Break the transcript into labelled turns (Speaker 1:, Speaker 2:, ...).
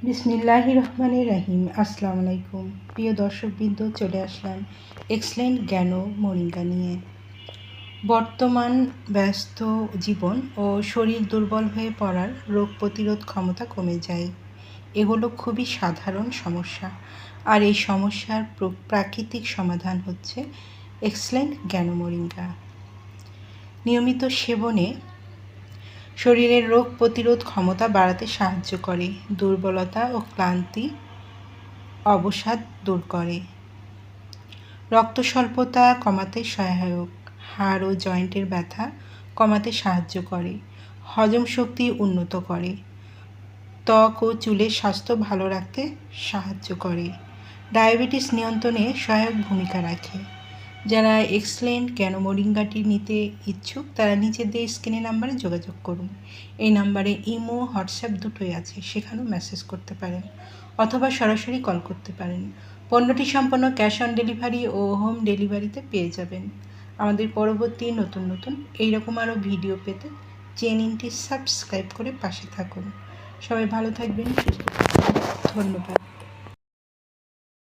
Speaker 1: বিসমিল্লাহির রহমানির রহিম। আসসালামু আলাইকুম প্রিয় দর্শকবৃন্দ, চলে আসলাম এক্সেলেন্ট জ্ঞানো মোরিঙ্গা নিয়ে। বর্তমান ব্যস্ত জীবন ও শরীর দুর্বল হয়ে পড়ার রোগ প্রতিরোধ ক্ষমতা কমে যায়। এগুলো খুবই সাধারণ সমস্যা, আর এই সমস্যার প্রাকৃতিক সমাধান হচ্ছে এক্সেলেন্ট জ্ঞানো মোরিঙ্গা। নিয়মিত সেবনে শরীরের রোগ প্রতিরোধ ক্ষমতা বাড়াতে সাহায্য করে, দুর্বলতা ও ক্লান্তি অবসাদ দূর করে, রক্ত স্বল্পতা কমাতে সহায়ক, হাড় ও জয়েন্টের ব্যথা কমাতে সাহায্য করে, হজম শক্তি উন্নত করে, ত্বক ও চুলের স্বাস্থ্য ভালো রাখতে সাহায্য করে, ডায়াবেটিস নিয়ন্ত্রণে সহায়ক ভূমিকা রাখে। যারা এক্সেলেন্ট জ্ঞানো মোরিঙ্গাটি নিতে ইচ্ছুক তারা নিচেদের স্ক্রিনে নাম্বারে যোগাযোগ করুন। এই নাম্বারে ইমো, হোয়াটসঅ্যাপ দুটোই আছে, সেখানেও মেসেজ করতে পারেন অথবা সরাসরি কল করতে পারেন। পণ্যটি সম্পূর্ণ ক্যাশ অন ডেলিভারি ও হোম ডেলিভারিতে পেয়ে যাবেন। আমাদের পরবর্তী নতুন এইরকম আরও ভিডিও পেতে চ্যানেলটি সাবস্ক্রাইব করে পাশে থাকুন। সবাই ভালো থাকবেন, সুস্থ থাকবেন। ধন্যবাদ।